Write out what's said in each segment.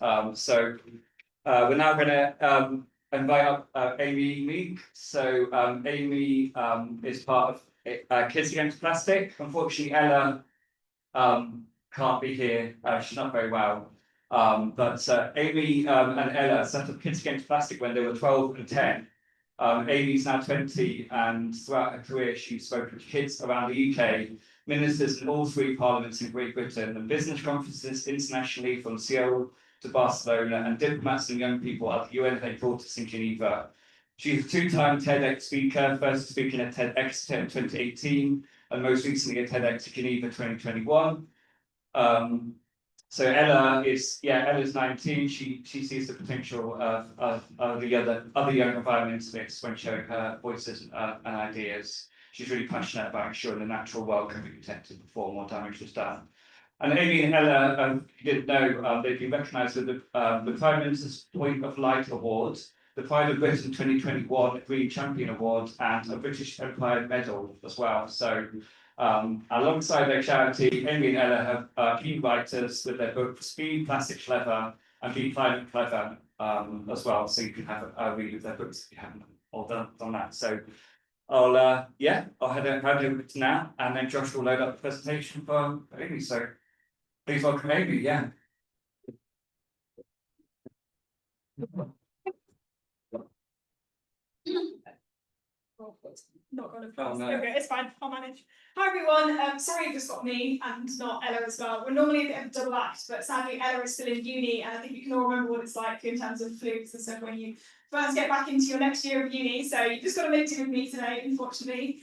We're now going to invite up Amy Meek. So Amy is part of Kids Against Plastic. Unfortunately, Ella can't be here. She's not very well. But Amy and Ella set up Kids Against Plastic when they were 12 and 10. Amy's now 20, and throughout her career, she's spoken to kids around the UK, ministers in all three parliaments in Great Britain, and business conferences internationally from Seoul to Barcelona, and diplomats and young people at the UN headquarters in Geneva. She's a two-time TEDx speaker, first speaking at TEDx 2018, and most recently at TEDx Geneva 2021. So Ella's 19. She sees the potential of the other young environmentalists when showing her voices and ideas. She's really passionate about ensuring the natural world can be protected before more damage is done. And Amy and Ella, you didn't know, they've been recognised with the Prime Minister's Point of Light Award, the Pride of Britain 2021 Green Champion Award, and a British Empire Medal as well. So alongside their charity, Amy and Ella have been writers with their book Speed, Plastic Clever, and Be Climate Clever as well. So you can have a read of their books if you haven't all done that. So I'll hand over to now, and then Josh will load up the presentation for Amy. So please welcome Amy. Yeah. Not going to press. No. Okay, it's fine. I'll manage. Hi everyone. Sorry you've just got me and not Ella as well. We're normally a bit of a double act, but sadly Ella is still in uni, and I think you can all remember what it's like in terms of flukes and stuff when you first get back into your next year of uni. So you just got to make do with me today, unfortunately.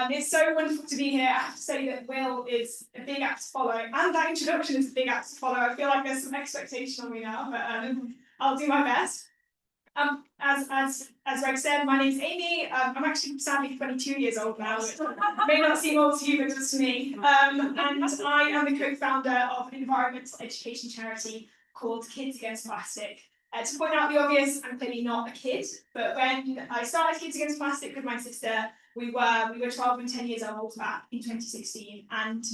It's so wonderful to be here. I have to say that Will is a big act to follow, and that introduction is a big act to follow. I feel like there's some expectation on me now, but I'll do my best. As Greg said, my name's Amy. I'm actually sadly 22 years old now, which may not seem old to you, but just to me. And I am the co-founder of an environmental education charity called Kids Against Plastic. To point out the obvious, I'm clearly not a kid, but when I started Kids Against Plastic with my sister, we were 12 and 10 years old back in 2016, and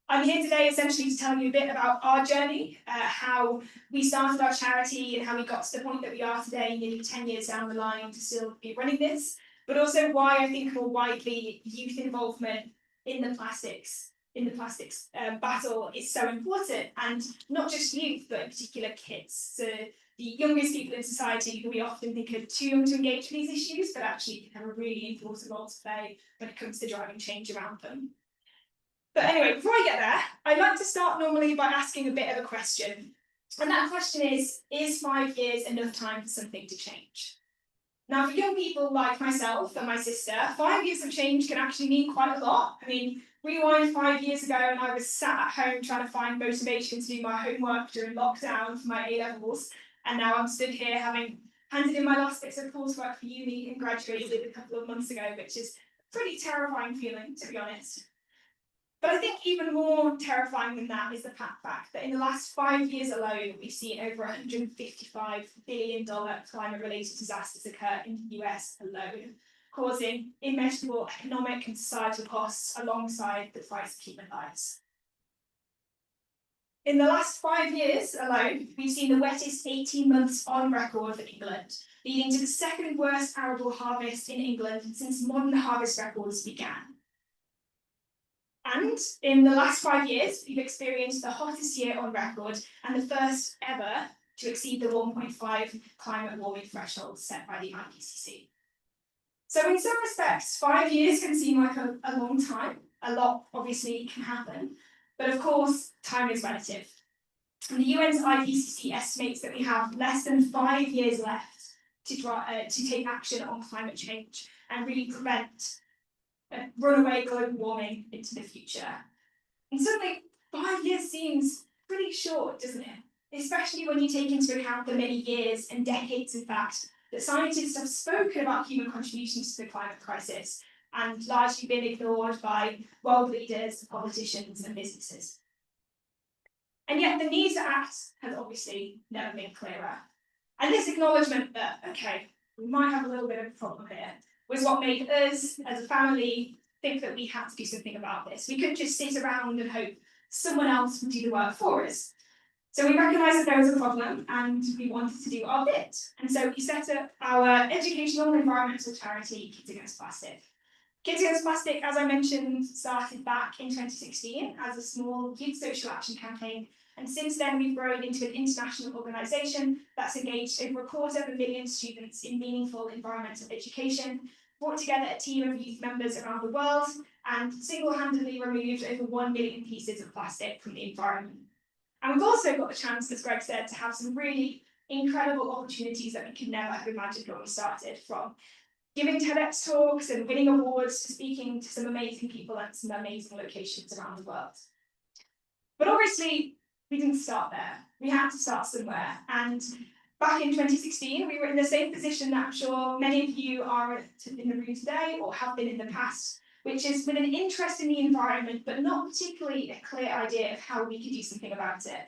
I'm here today essentially to tell you a bit about our journey, how we started our charity and how we got to the point that we are today, nearly 10 years down the line to still be running this, but also why I think more widely youth involvement in the plastics battle is so important, and not just youth, but in particular kids. So the youngest people in society who we often think are too young to engage with these issues, but actually have a really important role to play when it comes to driving change around them. But anyway, before I get there, I'd like to start normally by asking a bit of a question. And that question is 5 years enough time for something to change? Now, for young people like myself and my sister, 5 years of change can actually mean quite a lot. I mean, rewind 5 years ago and I was sat at home trying to find motivation to do my homework during lockdown for my A-levels. And now I'm stood here having handed in my last bits of coursework for uni and graduated a couple of months ago, which is a pretty terrifying feeling, to be honest. But I think even more terrifying than that is the fact that in the last 5 years alone, we've seen over $155 billion climate-related disasters occur in the US alone, causing immeasurable economic and societal costs alongside the price of human lives. In the last 5 years alone, we've seen the wettest 18 months on record for England, leading to the second worst arable harvest in England since modern harvest records began. And in the last 5 years, we've experienced the hottest year on record and the first ever to exceed the 1.5 climate warming threshold set by the IPCC. So in some respects, 5 years can seem like a long time. A lot obviously can happen, but of course, time is relative. And the UN's IPCC estimates that we have less than 5 years left to take action on climate change and really prevent runaway global warming into the future. And suddenly, 5 years seems pretty short, doesn't it? Especially when you take into account the many years and decades, in fact, that scientists have spoken about human contributions to the climate crisis and largely been ignored by world leaders, politicians, and businesses. And yet the need to act has obviously never been clearer. And this acknowledgement that, okay, we might have a little bit of a problem here, was what made us, as a family, think that we had to do something about this. We couldn't just sit around and hope someone else would do the work for us. So we recognised that there was a problem and we wanted to do our bit. And so we set up our educational and environmental charity, Kids Against Plastic. Kids Against Plastic, as I mentioned, started back in 2016 as a small youth social action campaign. And since then, we've grown into an international organisation that's engaged over 250,000 students in meaningful environmental education, brought together a team of youth members around the world, and single-handedly removed over 1 million pieces of plastic from the environment. And we've also got the chance, as Greg said, to have some really incredible opportunities that we could never have imagined when we started, from giving TEDx talks and winning awards to speaking to some amazing people at some amazing locations around the world. But obviously, we didn't start there. We had to start somewhere. And back in 2016, we were in the same position that I'm sure many of you are in the room today or have been in the past, which is with an interest in the environment, but not particularly a clear idea of how we could do something about it.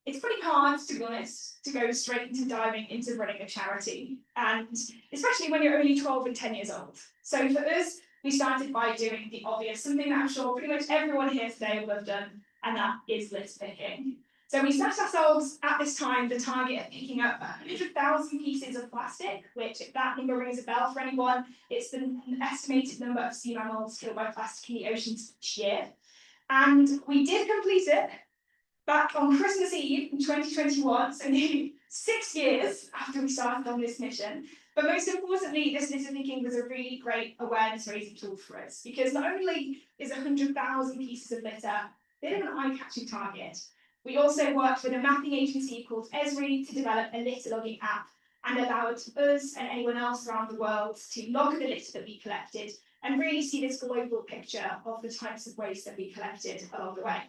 It's pretty hard, to be honest, to go straight into diving into running a charity, and especially when you're only 12 and 10 years old. So for us, we started by doing the obvious, something that I'm sure pretty much everyone here today will have done, and that is litter picking. So we set ourselves at this time the target of picking up 100,000 pieces of plastic, which if that number rings a bell for anyone, it's the estimated number of sea mammals killed by plastic in the oceans each year. And we did complete it back on Christmas Eve in 2021, so nearly 6 years after we started on this mission. But most importantly, this litter picking was a really great awareness raising tool for us, because not only is 100,000 pieces of litter a bit of an eye-catching target, we also worked with a mapping agency called Esri to develop a litter logging app and allowed us and anyone else around the world to log the litter that we collected and really see this global picture of the types of waste that we collected along the way.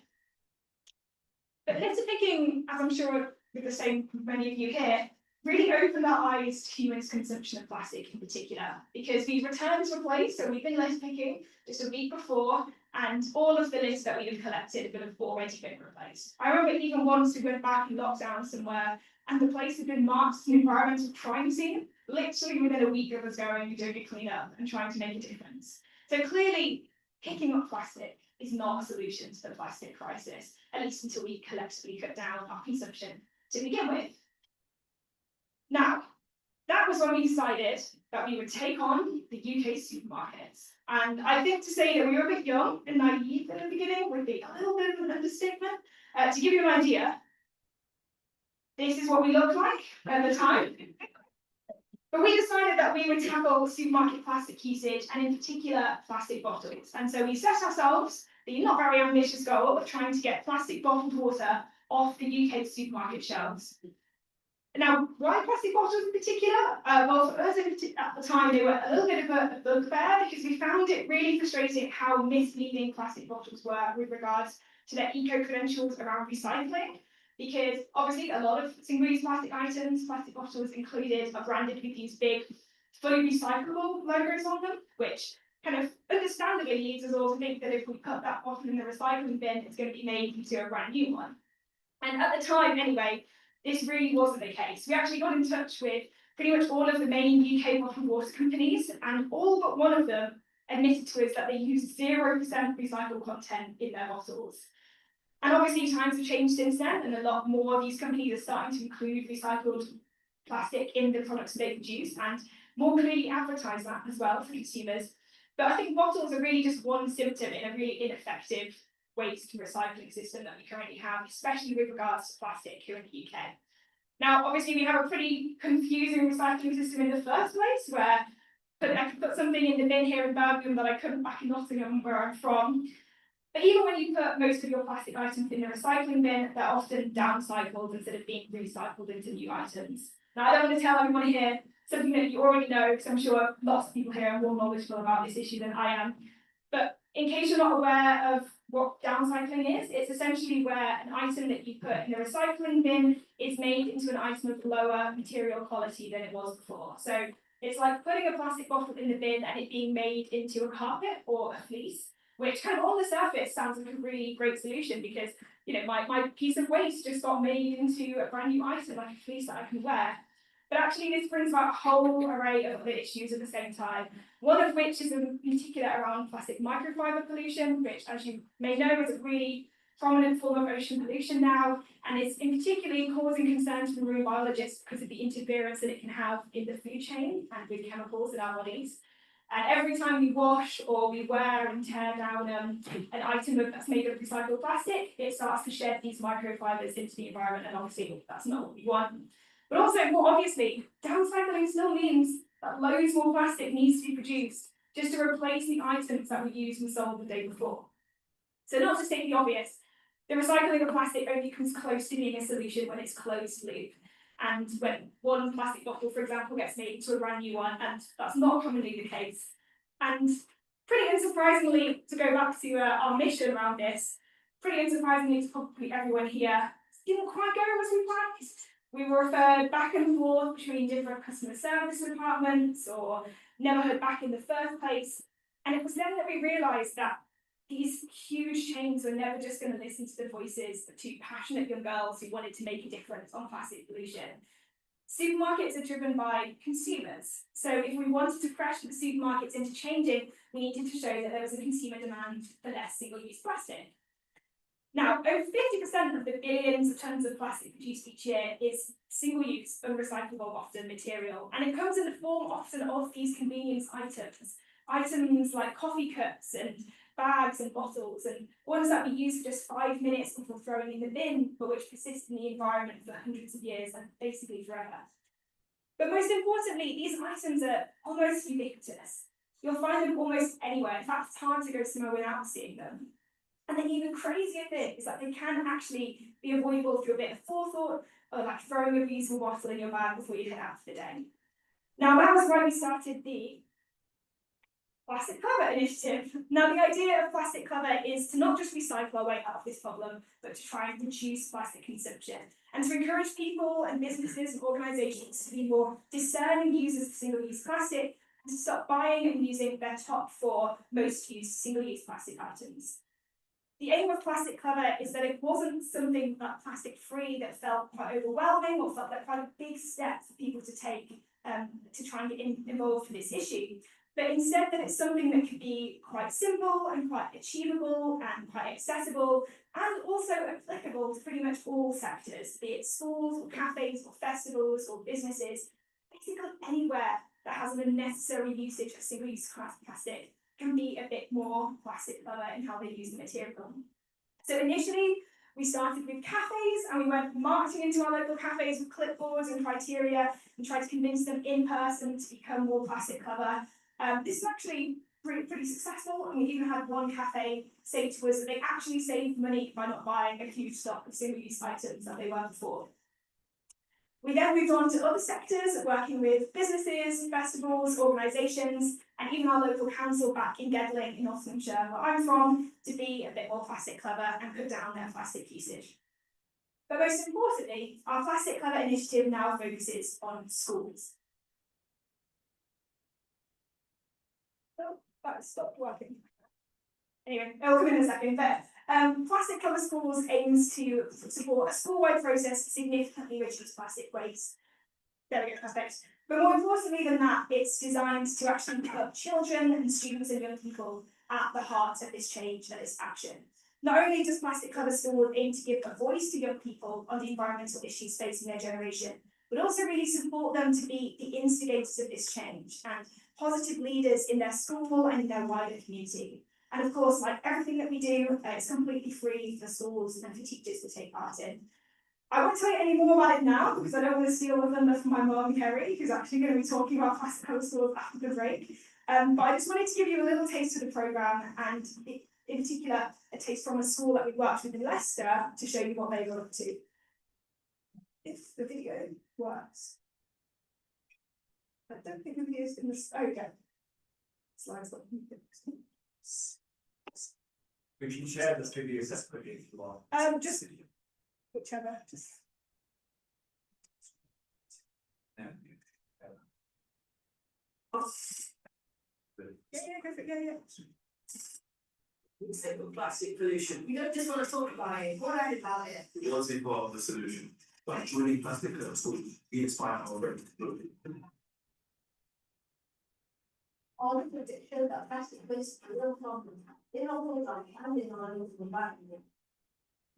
But litter picking, as I'm sure with the same many of you here, really opened our eyes to humans' consumption of plastic in particular, because we've returned to a place, so we've been litter picking just a week before, and all of the litter that we had collected would have already been replaced. I remember even once we went back in lockdown somewhere, and the place had been marked as an environmental crime scene, literally within a week of us going and doing a clean-up and trying to make a difference. So clearly, picking up plastic is not a solution to the plastic crisis, at least until we collectively cut down our consumption to begin with. Now, that was when we decided that we would take on the UK supermarkets. And I think to say that we were a bit young and naive at the beginning would be a little bit of an understatement. To give you an idea, this is what we looked like at the time. But we decided that we would tackle supermarket plastic usage and in particular plastic bottles. And so we set ourselves the not very ambitious goal of trying to get plastic bottled water off the UK supermarket shelves. Now, why plastic bottles in particular? Well, for us at the time, they were a little bit of a bugbear because we found it really frustrating how misleading plastic bottles were with regards to their eco-credentials around recycling. Because obviously a lot of single-use plastic items, plastic bottles included, are branded with these big, fully recyclable logos on them, which kind of understandably leads us all to think that if we put that bottle in the recycling bin, it's going to be made into a brand new one. And at the time, anyway, this really wasn't the case. We actually got in touch with pretty much all of the main UK bottled water companies, and all but one of them admitted to us that they use 0% recycled content in their bottles. And obviously times have changed since then, and a lot more of these companies are starting to include recycled plastic in the products they produce and more clearly advertise that as well for consumers. But I think bottles are really just one symptom in a really ineffective waste recycling system that we currently have, especially with regards to plastic here in the UK. Now, obviously, we have a pretty confusing recycling system in the first place, where I could put something in the bin here in Birmingham that I couldn't back in Nottingham, where I'm from. But even when you put most of your plastic items in the recycling bin, they're often downcycled instead of being recycled into new items. Now, I don't want to tell everyone here something that you already know, because I'm sure lots of people here are more knowledgeable about this issue than I am. But in case you're not aware of what downcycling is, it's essentially where an item that you put in the recycling bin is made into an item of lower material quality than it was before. So it's like putting a plastic bottle in the bin and it being made into a carpet or a fleece, which kind of on the surface sounds like a really great solution because, you know, my piece of waste just got made into a brand new item, like a fleece that I can wear. But actually this brings about a whole array of other issues at the same time, one of which is in particular around plastic microfiber pollution, which, as you may know, is a really prominent form of ocean pollution now, and it's in particularly causing concerns for marine biologists because of the interference that it can have in the food chain and with chemicals in our bodies. And every time we wash or we wear and tear down an item that's made of recycled plastic, it starts to shed these microfibers into the environment, and obviously that's not what we want. But also, more obviously, downcycling still means that loads more plastic needs to be produced just to replace the items that we used and sold the day before. So not to state the obvious, the recycling of plastic only comes close to being a solution when it's closed loop. And when one plastic bottle, for example, gets made into a brand new one, and that's not commonly the case. And pretty unsurprisingly, to go back to our mission around this, pretty unsurprisingly to probably everyone here, didn't quite go as we planned. We were referred back and forth between different customer service departments or never heard back in the first place. And it was then that we realised that these huge chains were never just going to listen to the voices of two passionate young girls who wanted to make a difference on plastic pollution. Supermarkets are driven by consumers. So if we wanted to pressure the supermarkets into changing, we needed to show that there was a consumer demand for less single-use plastic. Now, over 50% of the billions of tons of plastic produced each year is single-use, unrecyclable often material, and it comes in the form often of these convenience items. Items like coffee cups and bags and bottles, and ones that we use for just 5 minutes before throwing in the bin, but which persist in the environment for hundreds of years and basically forever. But most importantly, these items are almost ubiquitous. You'll find them almost anywhere. In fact, it's hard to go somewhere without seeing them. And the even crazier thing is that they can actually be avoidable through a bit of forethought, or like throwing a reusable bottle in your bag before you head out for the day. Now, that was why we started the Plastic Cover initiative. Now, the idea of Plastic Cover is to not just recycle our way out of this problem, but to try and reduce plastic consumption, and to encourage people and businesses and organisations to be more discerning users of single-use plastic, and to stop buying and using their top 4 most used single-use plastic items. The aim of Plastic Cover is that it wasn't something that plastic-free that felt quite overwhelming or felt like quite a big step for people to take to try and get involved with this issue, but instead that it's something that could be quite simple and quite achievable and quite accessible, and also applicable to pretty much all sectors, be it schools or cafes or festivals or businesses. Basically anywhere that has an unnecessary usage of single-use plastic can be a bit more plastic clever in how they use the material. So initially, we started with cafes, and we went marketing into our local cafes with clipboards and criteria and tried to convince them in person to become more plastic clever. This is actually pretty successful, and we even had one cafe say to us that they actually saved money by not buying a huge stock of single-use items that they were before. We then moved on to other sectors, working with businesses, festivals, organisations, and even our local council back in Gedling in Nottinghamshire, where I'm from, to be a bit more plastic clever and cut down their plastic usage. But most importantly, our Plastic Clever initiative now focuses on schools. Oh, that stopped working. Anyway, I'll come in a second, but Plastic Cover Schools aims to support a school-wide process to significantly reduce plastic waste. There we go, perfect. But more importantly than that, it's designed to actually put children and students and young people at the heart of this change and this action. Not only does Plastic Cover Schools aim to give a voice to young people on the environmental issues facing their generation, but also really support them to be the instigators of this change and positive leaders in their school and in their wider community. And of course, like everything that we do, it's completely free for schools and for teachers to take part in. I won't tell you any more about it now because I don't want to steal the thunder from my mum, Kerry, who's actually going to be talking about Plastic Cover Schools after the break. But I just wanted to give you a little taste of the programme, and in particular, a taste from a school that we worked with in Leicester to show you what they got up to. If the video works. I don't think the video's in this. Oh, okay. Slides got We can share this video separately if you want. just whichever. Just. Yeah. Yeah. Say with plastic pollution. You don't just want to talk about it. What about it? You want to be part of the solution. By joining Plastic Cover Schools, we inspire our friends. All the critics show that plastic waste is a real problem. They don't hold on hand in line with the environment.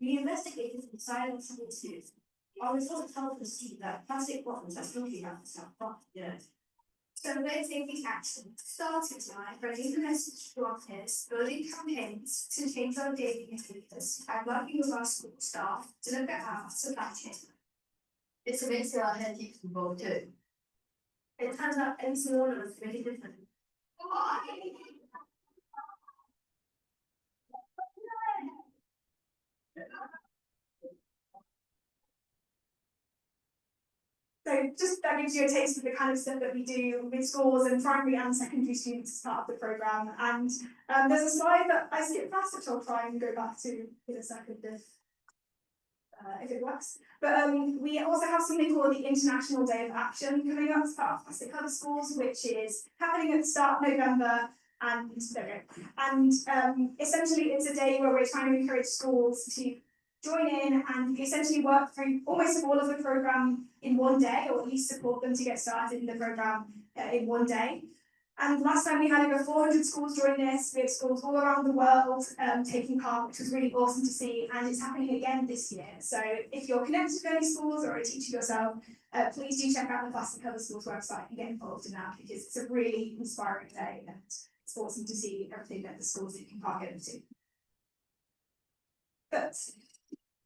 We investigated the silence of incidents. Our results helped us see that plastic bottles are still being yeah. So we're taking action. Starting tonight, spreading the message to our peers, building campaigns to change our daily behaviours, and working with our school staff to look at how to supply chain. It's amazing our head keeps involved too. It turns out every single one of us is really different. So just that gives you a taste of the kind of stuff that we do with schools and primary and secondary students as part of the programme. And there's a slide that I skipped past, which I'll try and go back to in a second if it works. But we also have something called the International Day of Action coming up as part of Plastic Cover Schools, which is happening at the start of November. And there we go. And essentially it's a day where we're trying to encourage schools to join in and essentially work through almost all of the programme in one day, or at least support them to get started in the programme in one day. And last time we had over 400 schools join this. We had schools all around the world taking part, which was really awesome to see, and it's happening again this year. So if you're connected to any schools or a teacher yourself, please do check out the Plastic Cover Schools website and get involved in that, because it's a really inspiring day and it's awesome to see everything that the schools that you can partner into. But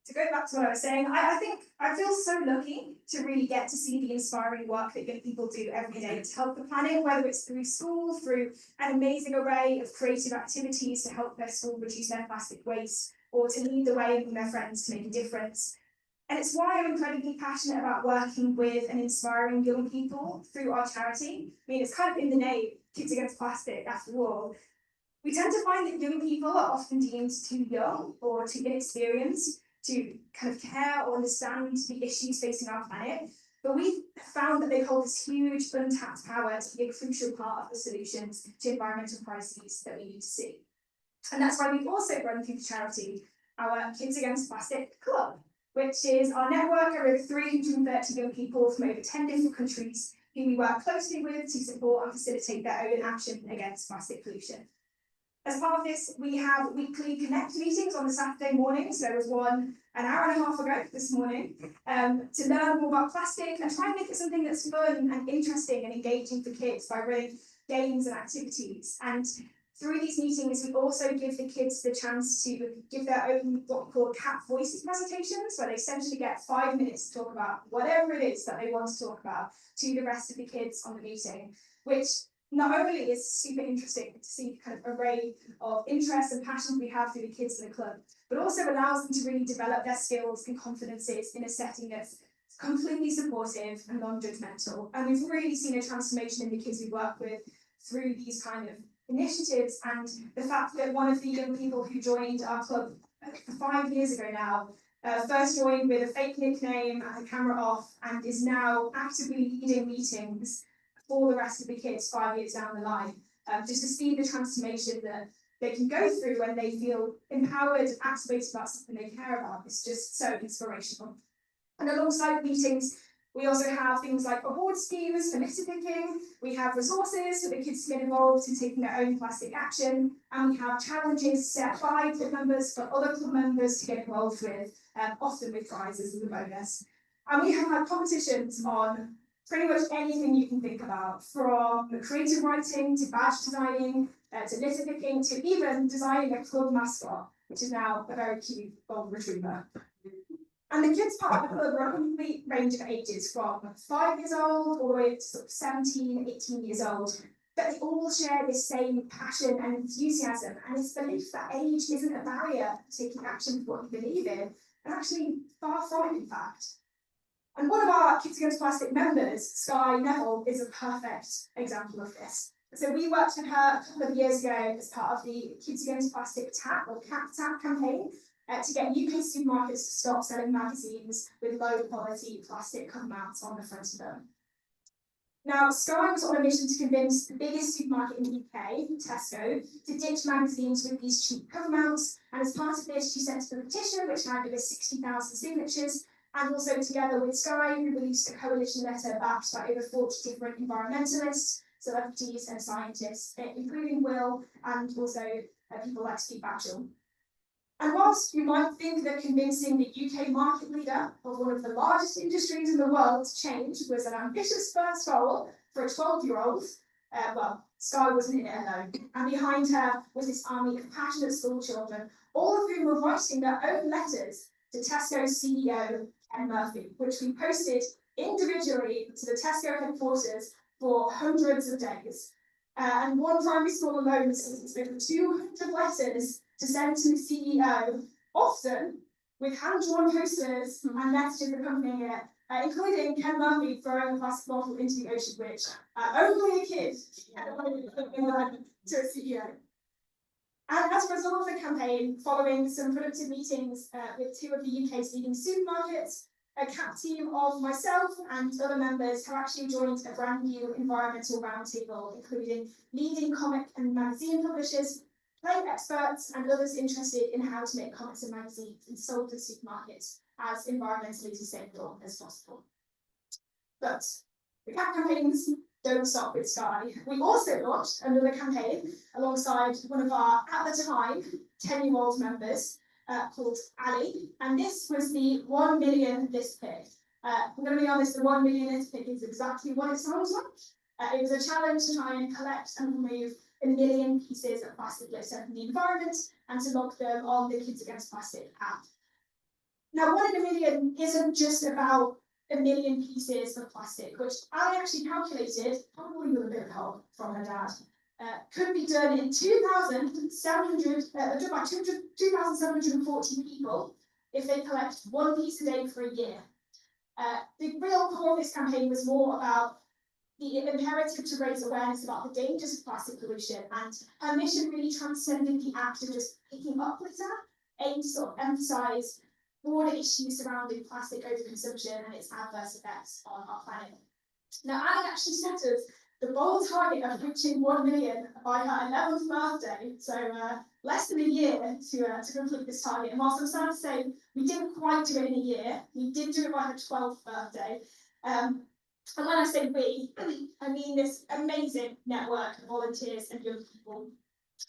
to go back to what I was saying, I think I feel so lucky to really get to see the inspiring work that young people do every day to help the planet, whether it's through school, through an amazing array of creative activities to help their school reduce their plastic waste, or to lead the way among their friends to make a difference. And it's why I'm incredibly passionate about working with and inspiring young people through our charity. I mean, it's kind of in the name, Kids Against Plastic, after all. We tend to find that young people are often deemed too young or too inexperienced to kind of care or understand the issues facing our planet, but we've found that they hold this huge untapped power to be a crucial part of the solutions to environmental crises that we need to see. And that's why we've also run through the charity our Kids Against Plastic Club, which is our network of over 330 young people from over 10 different countries who we work closely with to support and facilitate their own action against plastic pollution. As part of this, we have weekly Connect meetings on the Saturday mornings. There was one an hour and a half ago this morning to learn more about plastic and try and make it something that's fun and interesting and engaging for kids by running games and activities. And through these meetings, we also give the kids the chance to give their own what we call cat voices presentations, where they essentially get 5 minutes to talk about whatever it is that they want to talk about to the rest of the kids on the meeting, which not only is super interesting to see the kind of array of interests and passions we have through the kids in the club, but also allows them to really develop their skills and confidences in a setting that's completely supportive and non-judgmental. And we've really seen a transformation in the kids we work with through these kind of initiatives, and the fact that one of the young people who joined our club 5 years ago now first joined with a fake nickname and a camera off, and is now actively leading meetings for the rest of the kids 5 years down the line, just to see the transformation that they can go through when they feel empowered and activated about something they care about. It's just so inspirational. And alongside meetings, we also have things like award schemes for litter picking, we have resources for the kids to get involved in taking their own plastic action, and we have challenges set by club members for other club members to get involved with, often with prizes as a bonus. And we have had competitions on pretty much anything you can think about, from creative writing to badge designing, to litter picking, to even designing a club mascot, which is now a very cute golden retriever. And the kids part of the club are a complete range of ages, from 5 years old all the way to sort of 17, 18 years old. But they all share this same passion and enthusiasm, and it's belief that age isn't a barrier to taking action for what you believe in, and actually far from it, in fact. And one of our Kids Against Plastic members, Sky Neville, is a perfect example of this. So we worked with her a couple of years ago as part of the Kids Against Plastic TAP or CAP TAP campaign to get UK supermarkets to stop selling magazines with low quality plastic cover mounts on the front of them. Now, Sky was on a mission to convince the biggest supermarket in the UK, Tesco, to ditch magazines with these cheap cover mounts, and as part of this, she sent a petition which had over 60,000 signatures. And also together with Sky, we released a coalition letter backed by over 40 different environmentalists, celebrities and scientists, including Will and also people like Steve Batchel. And whilst you might think that convincing the UK market leader of one of the largest industries in the world to change was an ambitious first goal for a 12-year-old, well, Sky wasn't in it alone. And behind her was this army of passionate school children, all of whom were writing their own letters to Tesco's CEO, Ken Murphy, which we posted individually to the Tesco headquarters for hundreds of days. And one primary school alone sent over 200 letters to send to the CEO, often with hand-drawn posters and messages accompanying it, including Ken Murphy throwing a plastic bottle into the ocean, which only a kid to a CEO. And as a result of the campaign, following some productive meetings with two of the UK's leading supermarkets, a CAP team of myself and other members have actually joined a brand new environmental roundtable, including leading comic and magazine publishers, play experts, and others interested in how to make comics and magazines and sold to supermarkets as environmentally sustainable as possible. But the CAP campaigns don't stop with Sky. We also launched another campaign alongside one of our, at the time, 10-year-old members, called Ali, and this was the 1 million list pick. I'm going to be honest, the 1 million list pick is exactly what it sounds like. It was a challenge to try and collect and remove 1 million pieces of plastic litter from the environment and to log them on the Kids Against Plastic app. Now, 1 in a million isn't just about 1 million pieces of plastic, which Ali actually calculated, probably with a bit of help from her dad, could be done in 2,740 people if they collect 1 piece a day for a year. The real core of this campaign was more about the imperative to raise awareness about the dangers of plastic pollution, and her mission really transcended the act of just picking up litter, aimed to sort of emphasise broader issues surrounding plastic overconsumption and its adverse effects on our planet. Now, Ali actually set us the bold target of reaching 1 million by her 11th birthday, so less than a year to complete this target. And whilst I'm sad to say we didn't quite do it in a year, we did do it by her 12th birthday. And when I say we, I mean this amazing network of volunteers and young people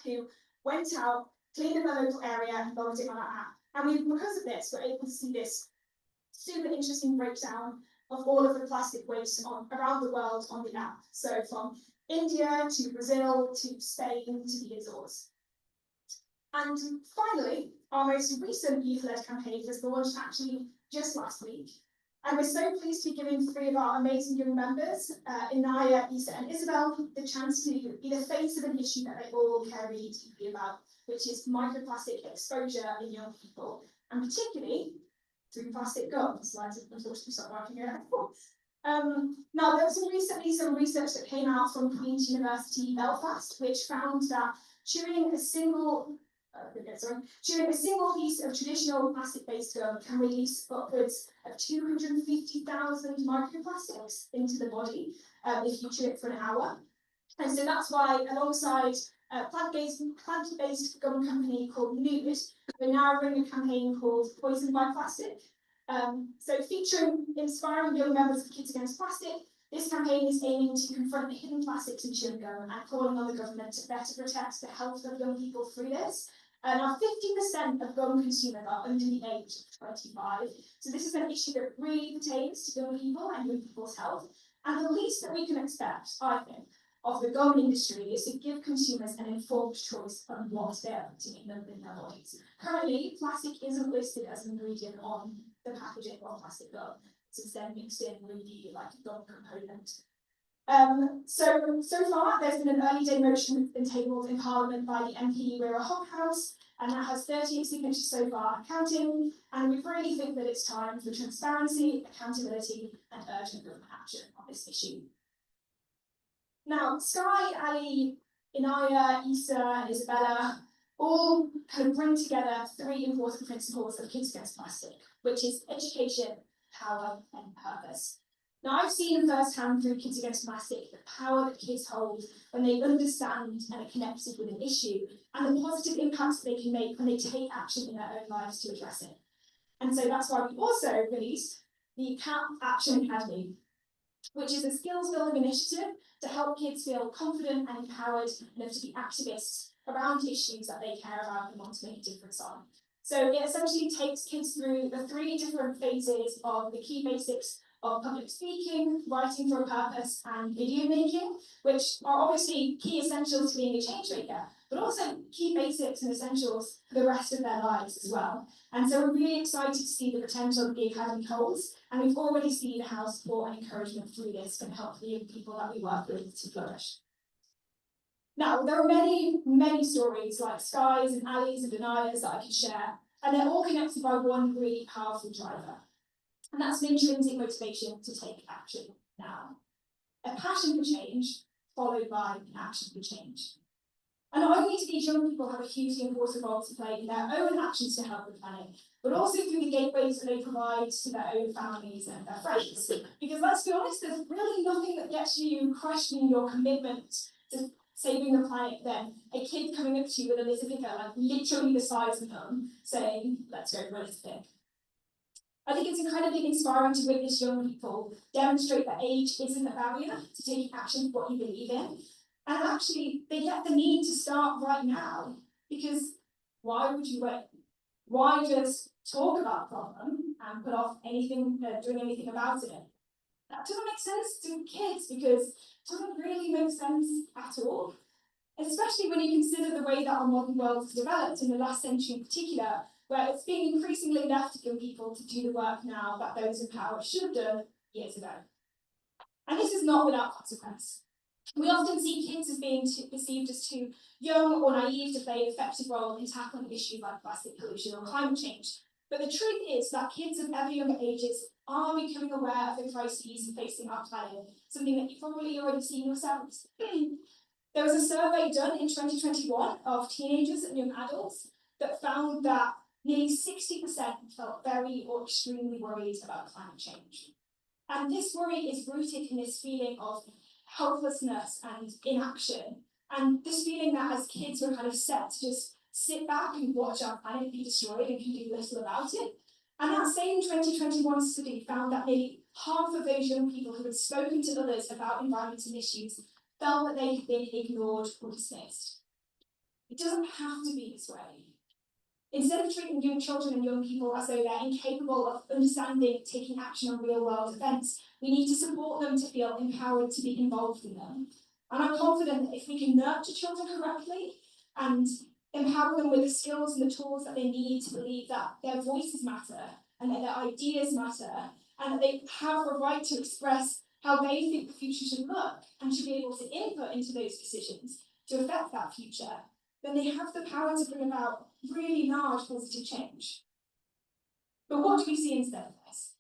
who went out, cleaned up their local area and logged it on our app. And because of this, we're able to see this super interesting breakdown of all of the plastic waste around the world on the app. So from India to Brazil to Spain to the Azores. And finally, our most recent youth-led campaign was launched actually just last week. And we're so pleased to be giving 3 of our amazing young members, Inaya, Isa and Isabel, the chance to be the face of an issue that they all care really deeply about, which is microplastic exposure in young people, and particularly through plastic gums. Slides have unfortunately stopped working here. Now, there was recently some research that came out from Queen's University Belfast, which found that chewing a single piece of traditional plastic-based gum can release upwards of 250,000 microplastics into the body if you chew it for an hour. And so that's why, alongside a plant-based gum company called Nude, we're now running a campaign called Poisoned by Plastic. So featuring inspiring young members of Kids Against Plastic, this campaign is aiming to confront the hidden plastics in chewing gum and calling on the government to better protect the health of young people through this. Now, 50% of gum consumers are under the age of 25, so this is an issue that really pertains to young people and young people's health. And the least that we can expect, I think, of the gum industry is to give consumers an informed choice on what they're putting in their bodies. Currently, plastic isn't listed as an ingredient on the packaging of plastic gum. It's instead mixed in with the gum component. So far, there's been an early day motion that's been tabled in Parliament by the MP Rira Hoghouse, and that has 38 signatures so far and counting, and we really think that it's time for transparency, accountability, and urgent government action on this issue. Now, Sky, Ali, Inaya, Isa, and Isabella all kind of bring together 3 important principles of Kids Against Plastic, which is education, power, and purpose. Now, I've seen firsthand through Kids Against Plastic the power that kids hold when they understand and are connected with an issue, and the positive impacts they can make when they take action in their own lives to address it. And so that's why we also released the CAP Action Academy, which is a skills building initiative to help kids feel confident and empowered enough to be activists around issues that they care about and want to make a difference on. So it essentially takes kids through the 3 different phases of the key basics of public speaking, writing for a purpose, and video making, which are obviously key essentials to being a change maker, but also key basics and essentials for the rest of their lives as well. And so we're really excited to see the potential that the Academy holds, and we've already seen how support and encouragement through this can help the young people that we work with to flourish. Now, there are many, many stories like skies and alleys and deniers that I can share, and they're all connected by one really powerful driver. And that's an intrinsic motivation to take action now. A passion for change, followed by an action for change. And not only do these young people have a hugely important role to play in their own actions to help the planet, but also through the gateways that they provide to their own families and their friends. Because let's be honest, there's really nothing that gets you questioning your commitment to saving the planet than a kid coming up to you with a little bigger, like literally the size of them, saying, let's go for a little bit. I think it's incredibly inspiring to witness young people demonstrate that age isn't a barrier to taking action for what you believe in. And actually, they get the need to start right now, because why would you wait? Why just talk about the problem and put off doing anything about it? That doesn't make sense to kids, because it doesn't really make sense at all. Especially when you consider the way that our modern world has developed in the last century in particular, where it's being increasingly left to young people to do the work now that those in power should have done years ago. And this is not without consequence. We often see kids as being perceived as too young or naive to play an effective role in tackling issues like plastic pollution or climate change. But the truth is that kids of ever younger ages are becoming aware of the crises facing our planet, something that you've probably already seen yourselves. There was a survey done in 2021 of teenagers and young adults that found that nearly 60% felt very or extremely worried about climate change. And this worry is rooted in this feeling of helplessness and inaction, and this feeling that as kids we're kind of set to just sit back and watch our planet be destroyed and can do little about it. And that same 2021 study found that nearly half of those young people who had spoken to others about environmental issues felt that they had been ignored or dismissed. It doesn't have to be this way. Instead of treating young children and young people as though they're incapable of understanding, taking action on real-world events, we need to support them to feel empowered to be involved in them. And I'm confident that if we can nurture children correctly and empower them with the skills and the tools that they need to believe that their voices matter and that their ideas matter and that they have a right to express how they think the future should look and should be able to input into those decisions to affect that future, then they have the power to bring about really large positive change. But what do we see instead of this?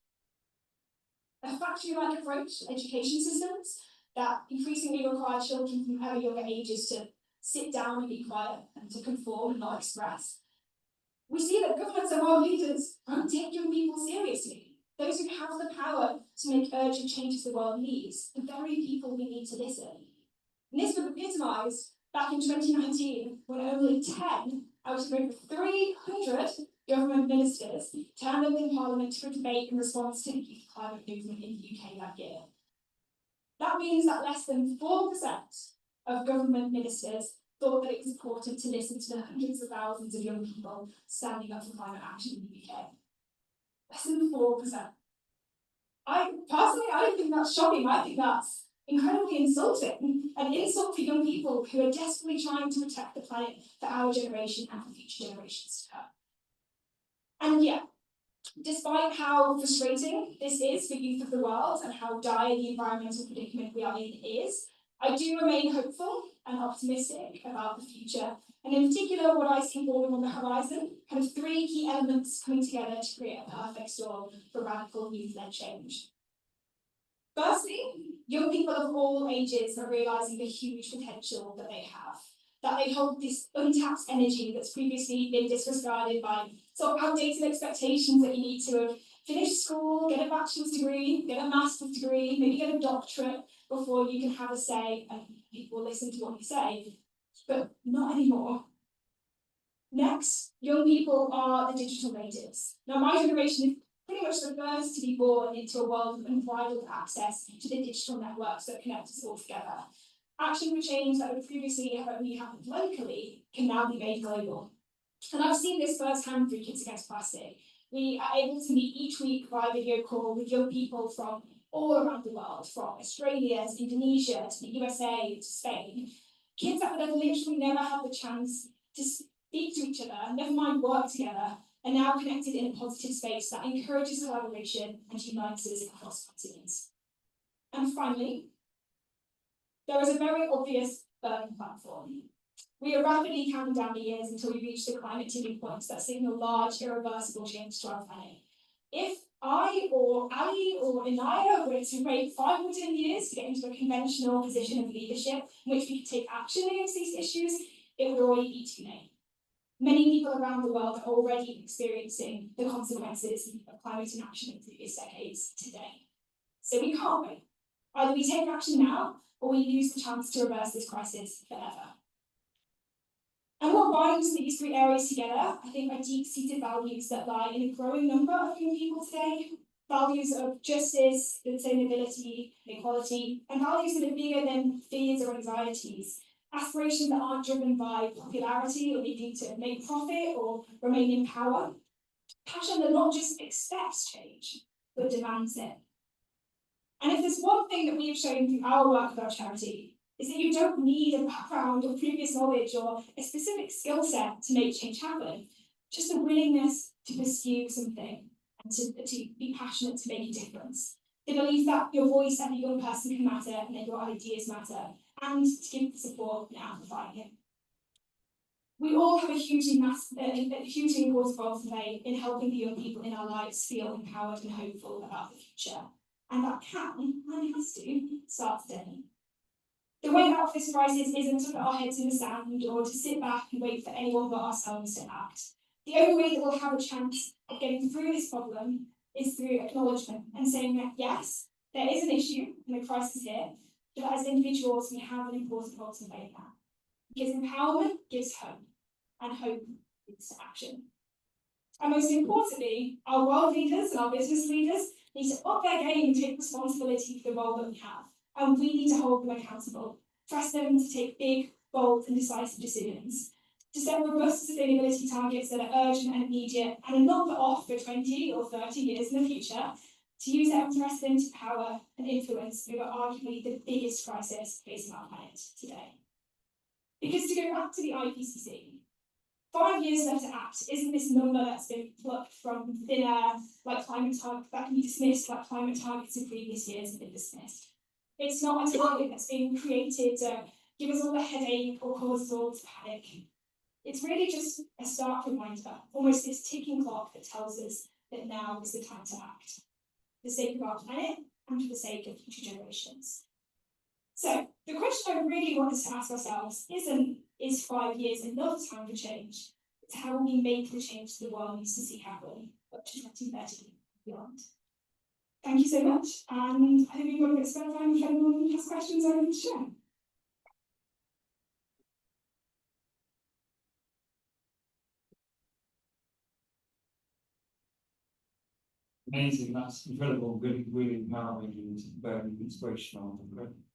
A factory-like approach to education systems that increasingly require children from ever younger ages to sit down and be quiet and to conform and not express. We see that governments and world leaders don't take young people seriously. Those who have the power to make urgent changes the world needs, the very people we need to listen. And this was epitomised back in 2019, when only 10 out of over 300 government ministers turned up in Parliament to a debate in response to the youth climate movement in the UK that year. That means that less than 4% of government ministers thought that it was important to listen to the hundreds of thousands of young people standing up for climate action in the UK. Less than 4%. I don't think that's shocking. I think that's incredibly insulting, an insult for young people who are desperately trying to protect the planet for our generation and for future generations to come. And yet, despite how frustrating this is for youth of the world and how dire the environmental predicament we are in is, I do remain hopeful and optimistic about the future, and in particular what I see forming on the horizon, kind of 3 key elements coming together to create a perfect storm for radical youth-led change. Firstly, young people of all ages are realising the huge potential that they have, that they hold this untapped energy that's previously been disregarded by sort of outdated expectations that you need to have finished school, get a bachelor's degree, get a master's degree, maybe get a doctorate before you can have a say and people will listen to what you say, but not anymore. Next, young people are the digital natives. Now, my generation is pretty much the first to be born into a world of unbridled access to the digital networks that connect us all together. Action for change that would previously have only happened locally can now be made global. And I've seen this firsthand through Kids Against Plastic. We are able to meet each week via video call with young people from all around the world, from Australia to Indonesia to the USA to Spain. Kids that would have literally never had the chance to speak to each other, never mind work together, are now connected in a positive space that encourages collaboration and unites us across continents. And finally, there is a very obvious burning platform. We are rapidly counting down the years until we reach the climate tipping points that signal large, irreversible change to our planet. If I or Ali or Inaya were to wait 5 or 10 years to get into a conventional position of leadership in which we could take action against these issues, it would already be too late. Many people around the world are already experiencing the consequences of climate inaction in previous decades today. So we can't wait. Either we take action now, or we lose the chance to reverse this crisis forever. And what binds these 3 areas together, I think, are deep-seated values that lie in a growing number of young people today. Values of justice, sustainability, equality, and values that are bigger than fears or anxieties. Aspirations that aren't driven by popularity or needing to make profit or remain in power. Passion that not just expects change, but demands it. And if there's one thing that we have shown through our work with our charity, is that you don't need a background or previous knowledge or a specific skill set to make change happen. Just a willingness to pursue something and to be passionate to make a difference. The belief that your voice as a young person can matter and that your ideas matter, and to give the support in amplifying it. We all have a hugely important role to play in helping the young people in our lives feel empowered and hopeful about the future. And that can, and has to, start today. The way out of this crisis isn't to put our heads in the sand or to sit back and wait for anyone but ourselves to act. The only way that we'll have a chance of getting through this problem is through acknowledgement and saying that yes, there is an issue and a crisis here, but that as individuals we have an important role to play in that. Because empowerment gives hope, and hope leads to action. And most importantly, our world leaders and our business leaders need to up their game and take responsibility for the role that we have. And we need to hold them accountable, trust them to take big, bold and decisive decisions, to set robust sustainability targets that are urgent and immediate and are not put off for 20 or 30 years in the future, to use their unprecedented power and influence over arguably the biggest crisis facing our planet today. Because to go back to the IPCC, 5 years left to act isn't this number that's been plucked from thin air, like climate targets that can be dismissed, like climate targets in previous years have been dismissed. It's not a target that's been created to give us all a headache or cause us all to panic. It's really just a stark reminder, almost this ticking clock that tells us that now is the time to act, for the sake of our planet and for the sake of future generations. So the question I really want us to ask ourselves isn't, is 5 years enough time for change? It's how will we make the change the world needs to see happen up to 2030 and beyond. Thank you so much, and I think we've got a bit of spare time if anyone has questions or anything to share. Amazing, that's incredible, really, really empowering and very inspirational.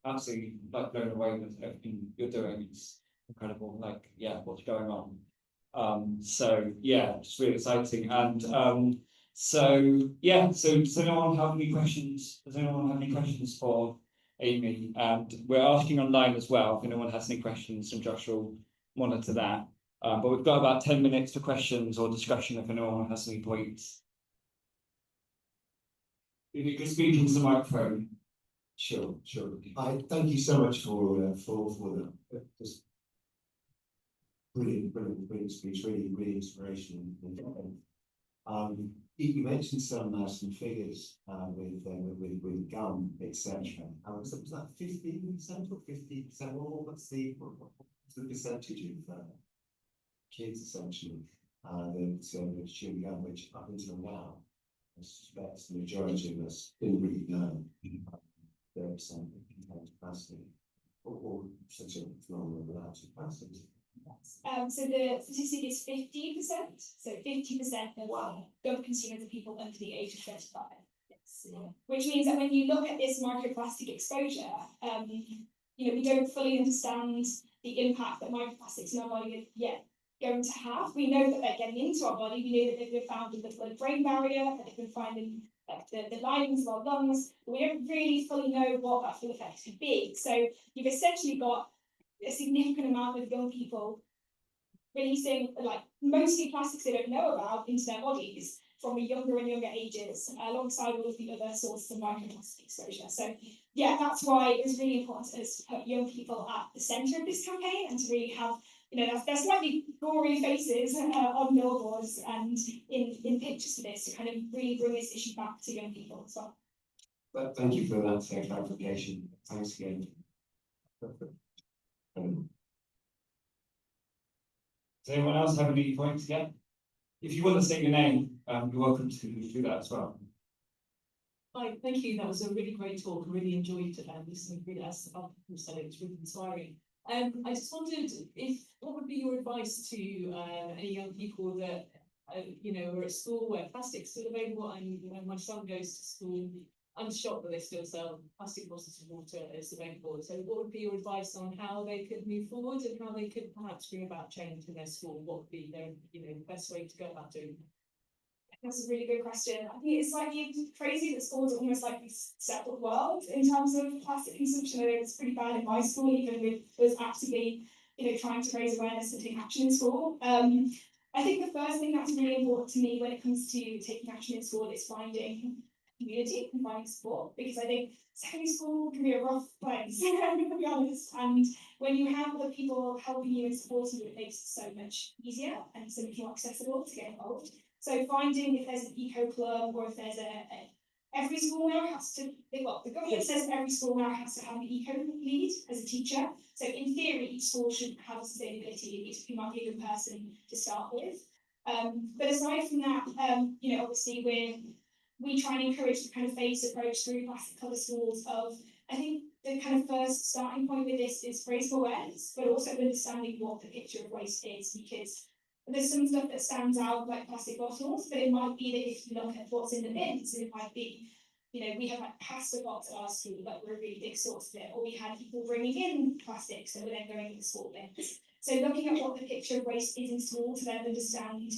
Absolutely like blown away with everything you're doing. It's incredible, like yeah, what's going on. So yeah, just really exciting. And so yeah, so does anyone have any questions? Does anyone have any questions for Amy? And we're asking online as well. If anyone has any questions, and Josh will monitor that. But we've got about 10 minutes for questions or discussion if anyone has any points. If you could speak into the microphone. Sure. I thank you so much for the just brilliant speech, really inspirational. You mentioned some figures with gum, etc. Was that 50% or 50%? What's the percentage of kids essentially that chewing gum, which up until now, I suspect the majority of us didn't really know their percent contained plastic or such a phenomenon without plastic. So the statistic is 50%. So 50% of gum consumers are people under the age of 35. Yes. Yeah. Which means that when you look at this microplastic exposure, we don't fully understand the impact that microplastics in our body yet going to have. We know that they're getting into our body. We know that they've been found in the blood-brain barrier, that they've been found in like the linings of our lungs. But we don't really fully know what that full effect could be. So you've essentially got a significant amount of young people releasing like mostly plastics they don't know about into their bodies from younger and younger ages, alongside all of the other sources of microplastic exposure. So yeah, that's why it was really important to us to put young people at the centre of this campaign and to really have, you know, there's slightly gory faces on billboards and in pictures for this to kind of really bring this issue back to young people as well. But thank you for that clarification. Thanks again. Does anyone else have any points yet? If you want to state your name, you're welcome to do that as well. Hi, thank you. That was a really great talk. I really enjoyed listening to it. As other people said, it was really inspiring. I just wondered what would be your advice to any young people that you know are at school where plastic's still available, and when my son goes to school, I'm shocked that they still sell plastic bottles of water as available. So, what would be your advice on how they could move forward and how they could perhaps bring about change in their school? What would be their the best way to go about doing that? That's a really good question. I think it's slightly crazy that schools are almost like this separate world in terms of plastic consumption. I know it's pretty bad in my school, even with us actively, trying to raise awareness and take action in school. I think the first thing that's really important to me when it comes to taking action in school is finding community and finding support, because I think secondary school can be a rough place, to be honest. And when you have other people helping you and supporting you, it makes it so much easier and so much more accessible to get involved. So finding if there's an eco club or if there's every school now has to, well, the government says every school now has to have an eco lead as a teacher. So in theory, each school should have a sustainability lead who might be a good person to start with. But aside from that, obviously we try and encourage the kind of phased approach through plastic cover schools of, I think the kind of first starting point with this is raising awareness, but also understanding what the picture of waste is, because there's some stuff that stands out like plastic bottles, but it might be that if you look at what's in the bins, it might be, we have like pasta pots at our school that were a really big source of it, or we had people bringing in plastics that were then going in the school bins. So looking at what the picture of waste is in school to then understand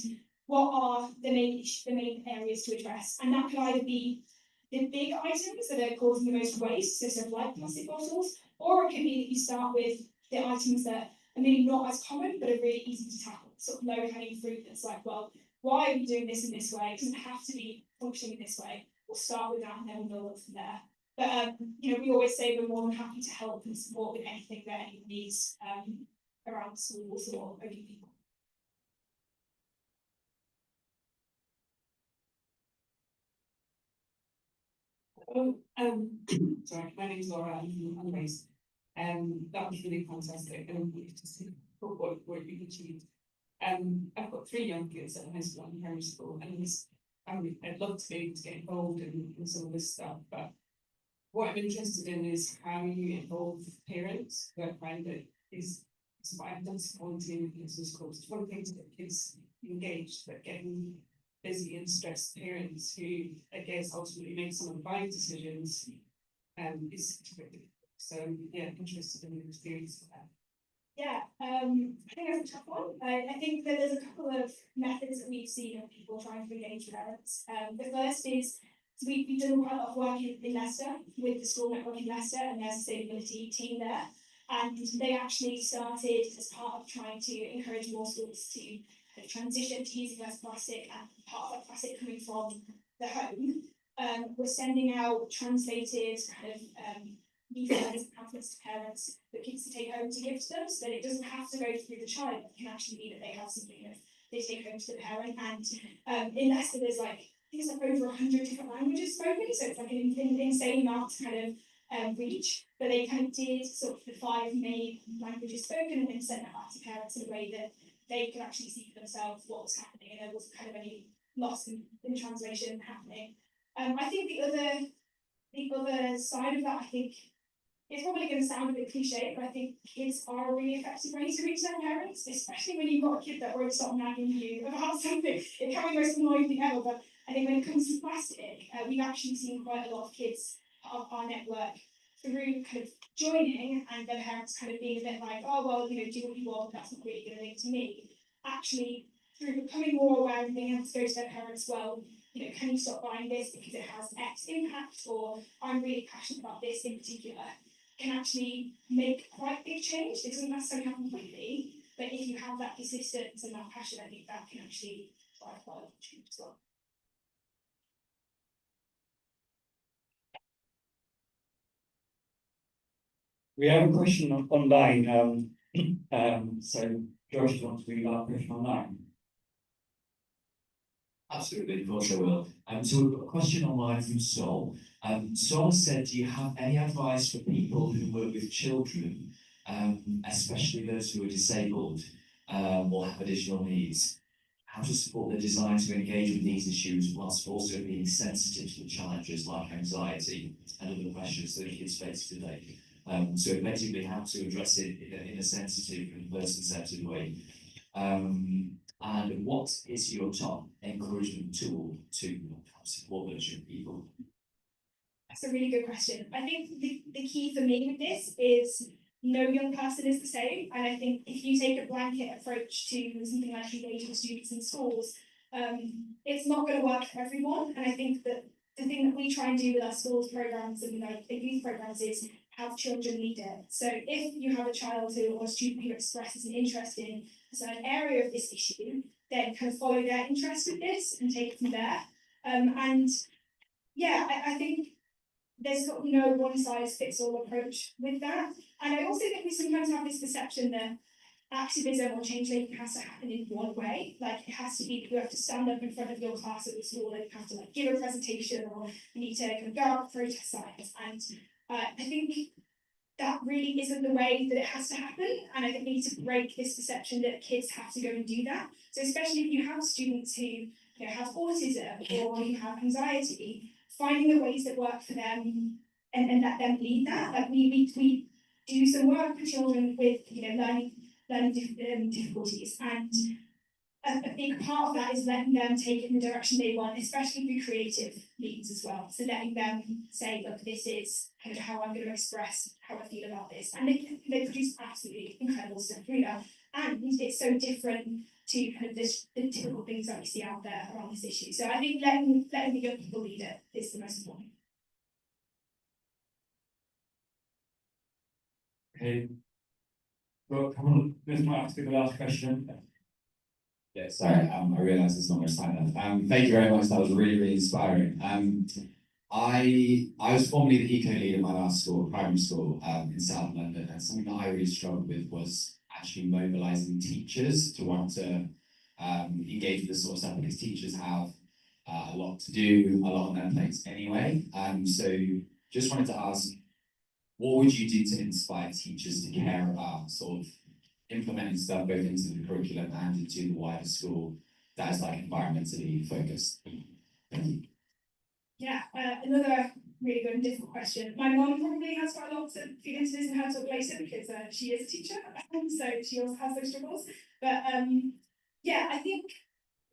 what are the main areas to address, and that could either be the big items that are causing the most waste, so stuff like plastic bottles, or it could be that you start with the items that are maybe not as common but are really easy to tackle, sort of low-hanging fruit that's like, well, why are we doing this in this way? It doesn't have to be functioning in this way. We'll start with that and then we'll build up from there. But we always say we're more than happy to help and support with anything that anyone needs around schools or only people. Sorry, my name's Laura. I'm from Grace. That was really fantastic, and to see what you've achieved. I've got 3 young kids at high school and primary school, and I'd love to be able to get involved in some of this stuff, but what I'm interested in is how you involve parents. I find that is what I've done some volunteering with business courses. It's one thing to get kids engaged, but getting busy and stressed parents who, I guess, ultimately make some of the buying decisions is difficult. So yeah, interested in your experience of that. Yeah, I think that's a tough one. I think that there's a couple of methods that we've seen of people trying to engage parents. The first is, so we've done quite a lot of work in Leicester with the school network in Leicester and their sustainability team there. And they actually started as part of trying to encourage more schools to transition to using less plastic, and part of that plastic coming from the home. We're sending out translated kind of leaflets and pamphlets to parents that kids to take home to give to them, so that it doesn't have to go through the child. It can actually be that they have something that they take home to the parent. And in Leicester, there's like, I think it's like over 100 different languages spoken, so it's like an insane amount to kind of reach. But they kind of did sort of the 5 main languages spoken and then sent that back to parents in a way that they could actually see for themselves what was happening, and there wasn't kind of any loss in translation happening. I think the other side of that, I think, it's probably going to sound a bit cliche, but I think kids are a really effective way to reach their parents, especially when you've got a kid that won't stop nagging you about something. It can be the most annoying thing ever, but I think when it comes to plastic, we've actually seen quite a lot of kids of our network through kind of joining and their parents kind of being a bit like, oh, well, do what you want, but that's not really going to link to me. actually through becoming more aware and being able to go to their parents, well, you know, can you stop buying this because it has X impact, or I'm really passionate about this in particular, can actually make quite big change. It doesn't necessarily happen quickly, but if you have that persistence and that passion, I think that can actually drive quite a lot of change as well. We have a question online, so Josh, do you want to read our question online? Absolutely, of course I will. So we've got a question online from Sol. Sol said, do you have any advice for people who work with children, especially those who are disabled, or have additional needs? How to support the desire to engage with these issues whilst also being sensitive to the challenges like anxiety and other pressures that kids face today. So basically how to address it in a sensitive and person-centered way. And what is your top encouragement tool to support those young people? That's a really good question. I think the key for me with this is no young person is the same. And I think if you take a blanket approach to something like engaging students in schools, it's not going to work for everyone. And I think that the thing that we try and do with our schools programs and with our youth programs is have children lead it. So if you have a child who or a student who expresses an interest in a certain area of this issue, then kind of follow their interest with this and take it from there. And yeah, I think there's sort of no one size fits all approach with that. And I also think we sometimes have this perception that activism or change making has to happen in one way. Like it has to be, you have to stand up in front of your class at the school and you have to like give a presentation, or you need to kind of go out protest signs. And I think that really isn't the way that it has to happen. And I think we need to break this perception that kids have to go and do that. So especially if you have students who have autism or who have anxiety, finding the ways that work for them and let them lead that. Like we do some work for children with learning difficulties, and a big part of that is letting them take it in the direction they want, especially through creative means as well. So letting them say, look, this is kind of how I'm going to express how I feel about this. And they produce absolutely incredible stuff through that. And it's so different to kind of the typical things that we see out there around this issue. So I think letting the young people lead it is the most important. Okay. Well, come on, this might have to be the last question. Yeah, sorry, I realise there's not much time left. Thank you very much, that was really, really inspiring. I was formerly the eco lead at my last school, primary school, in South London, and something that I really struggled with was actually mobilising teachers to want to engage with this sort of stuff, because teachers have a lot to do, a lot on their plates anyway. So just wanted to ask, what would you do to inspire teachers to care about sort of implementing stuff both into the curriculum and into the wider school that is like environmentally focused? Thank you. Yeah, another really good and difficult question. My mum probably has quite a lot to feed into this and how to place it, because she is a teacher, so she also has those struggles. But yeah, I think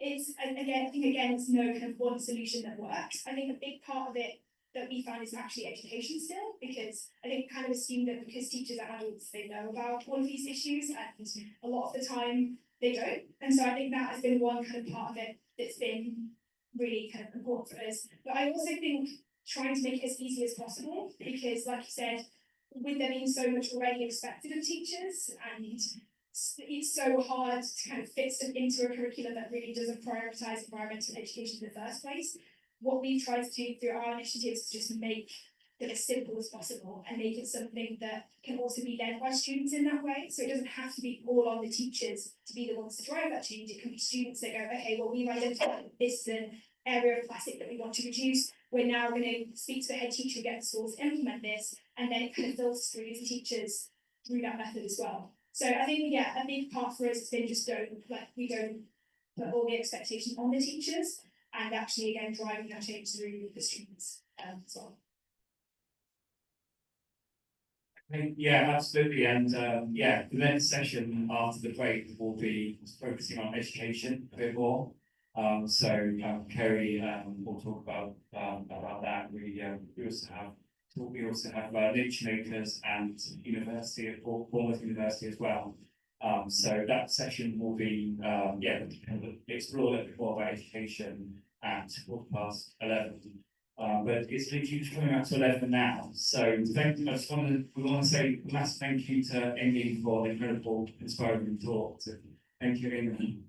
it's again it's no kind of one solution that works. I think a big part of it that we found is actually education still, because I think we kind of assume that because teachers are adults, they know about all of these issues, and a lot of the time they don't. And so I think that has been one kind of part of it that's been really kind of important for us. But I also think trying to make it as easy as possible, because like you said, with there being so much already expected of teachers, and it's so hard to kind of fit stuff into a curriculum that really doesn't prioritise environmental education in the first place. What we've tried to do through our initiatives is just make them as simple as possible and make it something that can also be led by students in that way. So it doesn't have to be all on the teachers to be the ones to drive that change. It can be students that go, okay, well, we've identified this is an area of plastic that we want to reduce. We're now going to speak to the head teacher and get the schools to implement this, and then it kind of filters through the teachers through that method as well. So I think, yeah, a big part for us has been just we don't put all the expectations on the teachers, and actually again driving that change through the students as well. Yeah, absolutely. And yeah, the next session after the break will be focusing on education a bit more. So Kerry will talk about that. We also have nature makers and university at Bournemouth University as well. So that session will be, kind of explore a little bit more about education at 11:15. But it's literally just coming up to 11 now. So thank you. We want to say a massive thank you to Amy for the incredible inspiring talk. So thank you, Amy.